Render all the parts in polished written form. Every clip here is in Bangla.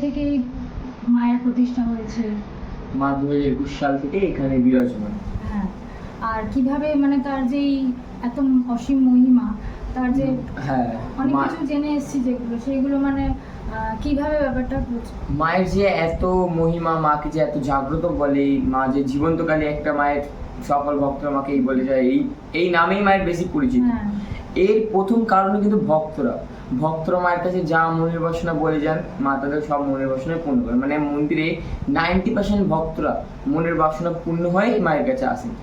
থেকেই মায়ের প্রতিষ্ঠা হয়েছে? মা 2021 সাল থেকে এখানে বিরাজমান। হ্যাঁ, আর কিভাবে মানে তার যেই এত অসীম মহিমা, তার যে হ্যাঁ, অনেক কিছু জেনে এসেছি যেগুলো, সেইগুলো মানে কিভাবে ব্যাপারটা হচ্ছে? মায়ের যে এত মহিমা, মাকে যে এত জাগ্রত বলে, মা যে জীবন্তকালী একটা মায়ের, সকল ভক্তরা মাকে এই বলে যায়, এই নামেই মায়ের বেশি পরিচিত। হ্যাঁ। এর প্রথম কারণে কিন্তু ভক্তরা মায়ের কাছে যা মনের বাসনা বলে যান, মা তাদের সব মনের বাসনা পূর্ণ করে। মানে মন্দিরে 90% ভক্তরা মনের বাসনা পূর্ণ হয়ে মায়ের কাছে আসেন।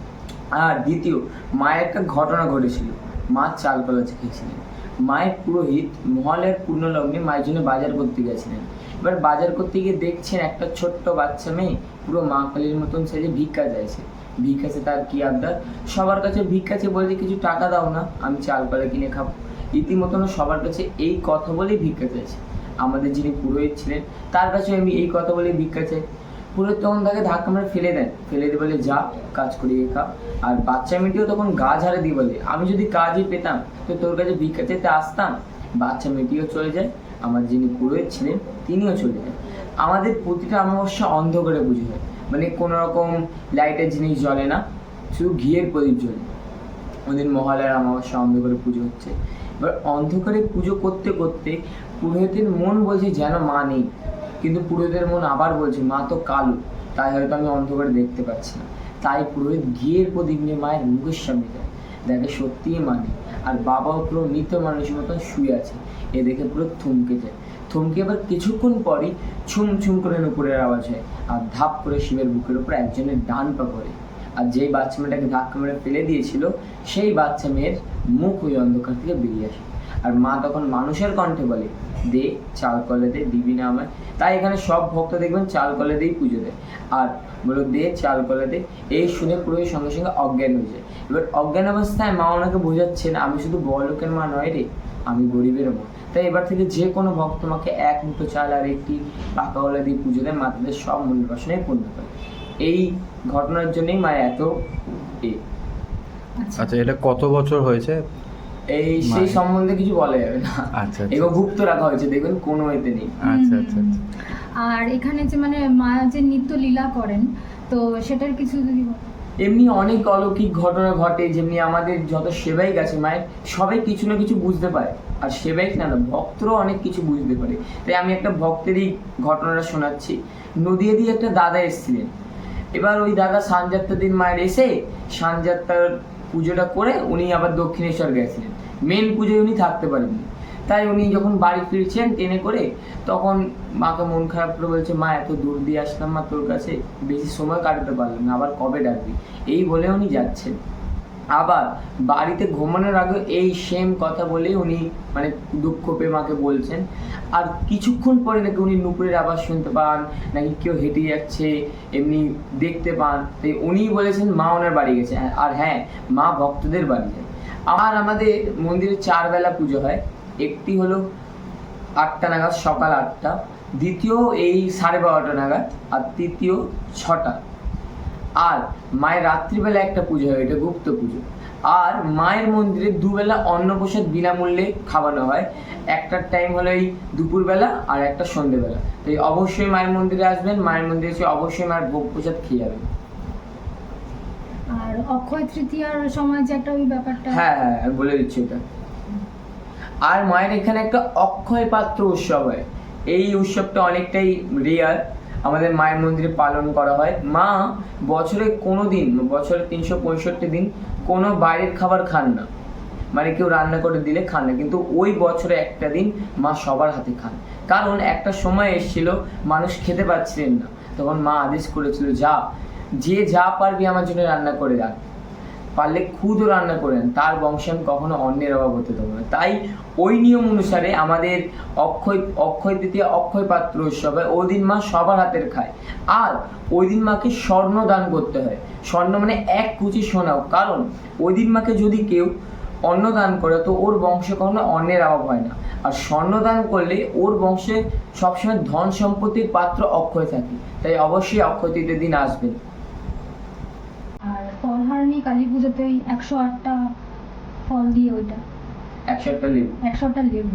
আর দ্বিতীয়, মায়ের একটা ঘটনা ঘটেছিল। মা চাল কলা খেয়েছিলেন। মায়ের পুরোহিত মহালয়ার পূর্ণ লগ্নে মায়ের জন্য বাজার করতে গেছিলেন। এবার বাজার করতে গিয়ে দেখছেন একটা ছোট্ট বাচ্চা মেয়ে পুরো মা কালীর মতন সেজে ভিক্ষা চাইছে। ভিক্ষাছে তার কি আবদার, সবার কাছে ভিক্ষাছে, বলছে কিছু টাকা দাও না, আমি চাল কলা কিনে খাবো। ইতিমধ্যে সবার কাছে এই কথা বলেই ভিক্ষা চাইছে। আমাদের যিনি পুরোহিত ছিলেন তার কাছে আমি এই কথা বলে ভিক্ষা চাই। পুরোহিত তখন তাকে ধাক্কা মেরে ফেলে দিয়ে বলে যা কাজ করিয়ে খা। আর বাচ্চা মেয়েটিও তখন গা ঝাড়ে দিয়ে বলে আমি যদি কাজই পেতাম তো তোর কাছে ভিক্ষা চাইতে আসতাম। বাচ্চা মেয়েটিও চলে যায়, আমার যিনি পুরোহিত ছিলেন তিনিও চলে যায়। আমাদের প্রতিটা অমাবস্যা অন্ধকারে পুজো হয়, মানে কোনো রকম লাইটের জিনিস জ্বলে না, শুধু ঘিয়ের প্রদীপ জ্বলে। ওদের মহালয়ার অমাবস্যা অন্ধকারে পুজো হচ্ছে। এবার অন্ধকারে পুজো করতে করতে পুরোহিতের মন বলছে যেন মা নেই, কিন্তু পুরোহিতের মন আবার বলছে মা তো কালো, তাই হয়তো আমি অন্ধকারে দেখতে পাচ্ছি না। তাই পুরোহিত ঘিয়ের প্রদীপ নিয়ে মায়ের মুখের সামনে যায়, দেখে সত্যিই মা নেই, আর বাবাও পুরো মৃত মানুষের মতন শুয়ে আছে। এ দেখে পুরো থমকে যায়। থমকে এবার কিছুক্ষণ পরই ছুম ছুম করে নুপুরের আওয়াজ হয়, আর ধাপ করে শিবের বুকের উপর একজনের ডান পা পড়ে। আর যেই বাচ্চা মেয়েটাকে ধাক্কা মেরে ফেলে দিয়েছিল সেই বাচ্চা মেয়ের মুখ ওই অন্ধকার থেকে বেরিয়ে আসে। আর মা তখন মানুষের কণ্ঠে বলে দে চাল কলে দে, দিবি না আমায়? তাই এখানে সব ভক্ত দেখবেন চাল কলে দিয়েই পুজো দেয়। আর বলো দে চাল কলে দে, এই শুনে পুরোহিত সঙ্গে সঙ্গে অজ্ঞান হয়ে যায়। এবার অজ্ঞান অবস্থায় মা ওনাকে বোঝাচ্ছেন আমি শুধু বড়লোকের মা নয় রে, আমি গরিবের মা। তাই এবার থেকে যে কোনো ভক্ত মাকে এক মুঠো চাল আর একটি পাকা কলা দিয়ে পুজো দেয়, মা তাদের সব মনের বাসনায় পূর্ণ করে। এই ঘটনার জন্যই মা এত আচ্ছা, এটা কত বছর হয়েছে? এই সেই সম্বন্ধে কিছু বলা যাবে না। আচ্ছা, এগুলো গুপ্ত রাখা হয়েছে, দেখবেন কোনো এতে নেই। আচ্ছা আচ্ছা আচ্ছা। আর এখানে যে মানে মা যে নিত্য লীলা করেন, তো সেটার কিছু যদি এমনি অনেক অলৌকিক ঘটনা ঘটে, যেমনি আমাদের যত সেবাইক আছে মায়ের, সবাই কিছু না কিছু বুঝতে পারে। আর সেবাইক না, ভক্তরাও অনেক কিছু বুঝতে পারে। তাই আমি একটা ভক্তেরই ঘটনাটা শোনাচ্ছি। নদিয়া দিয়ে একটা দাদা এসেছিলেন। এবার ওই দাদা সানযাত্রার দিন মায়ের এসে সানযাত্রার পুজোটা করে উনি আবার দক্ষিণেশ্বর গেছিলেন। মেন পুজোয় উনি থাকতে পারেননি। তাই উনি যখন বাড়ি ফিরছেন ট্রেনে করে, তখন মাকে মন খারাপ করে বলছে মা এত দূর দিয়ে আসলাম মা তোর কাছে, বেশি সময় কাটাতে পারলাম না, আবার কবে ডাকবি? এই বলে উনি যাচ্ছেন। আবার বাড়িতে ঘুমানোর আগে এই সেম কথা বলে উনি মানে দুঃখ পেয়ে মাকে বলছেন। আর কিছুক্ষণ পরে নাকি উনি নুপুরের আওয়াজ শুনতে পান, নাকি কেউ হেঁটে যাচ্ছে এমনি দেখতে পান। তাই উনিই বলেছেন মা ওনার বাড়ি গেছে। আর হ্যাঁ, মা ভক্তদের বাড়ি যায়। আর আমাদের মন্দিরে 4 বেলা পুজো হয়। একটি হলো 8টা নাগাদ, সকাল 8টা, দ্বিতীয় এই 12:30 নাগাদ, আর তৃতীয় 6টা। আর মায়ের রাত্রিবেলা একটা পুজো হয়, এটা গুপ্ত পুজো। আর মায়ের মন্দিরে দুবেলা অন্নপ্রসাদ বিনামূল্যে খাওয়ানো হয়। একটার টাইম হলো এই দুপুরবেলা আর একটা সন্ধ্যেবেলা। তাই অবশ্যই মায়ের মন্দিরে আসবেন, মায়ের মন্দিরে এসে অবশ্যই মায়ের ভোগ প্রসাদ খেয়ে যাবেন। আর অক্ষয় তৃতীয়ার সময় যে একটা ওই ব্যাপারটা, হ্যাঁ হ্যাঁ, আমি বলে দিচ্ছি এটা। আর মায়ের এখানে একটা অক্ষয় পাত্র উৎসব হয়। এই উৎসবটা অনেকটাই রেয়ার, আমাদের মায়ের মন্দিরে পালন করা হয়। মা বছরে কোনো দিন, বছরে 365 দিন কোনো বাইরের খাবার খান না, মানে কেউ রান্না করে দিলে খান না, কিন্তু ওই বছরে একটা দিন মা সবার হাতে খান। কারণ একটা সময় এসেছিল মানুষ খেতে পাচ্ছিলেন না, তখন মা আদেশ করেছিল যে যা পারবি আমার জন্য রান্না করে রাখ, পারলে খুদও রান্না করেন, তার বংশে আমি কখনো অন্যের অভাব হতে দেবো না। তাই ওই নিয়ম অনুসারে আমাদের অক্ষয় তৃতীয়া অক্ষয় পাত্র উৎসব হয়। ওই দিন মা সবার হাতের খায়। আর ওই দিন মাকে স্বর্ণ দান করতে হয়। স্বর্ণ মানে 1 কুচি সোনাও। কারণ ওই দিন মাকে যদি কেউ অন্ন দান করে তো ওর বংশে কখনো অন্যের অভাব হয় না। আর স্বর্ণ দান করলে ওর বংশে সবসময় ধন সম্পত্তির পাত্র অক্ষয় থাকে। তাই অবশ্যই অক্ষয় তৃতীয়ার দিন আসবেন। আর ফলহারিণী কালী পুজোতে ওই 108টা ফল দিয়ে ওইটা 108টা লেবু। 108টা লেবু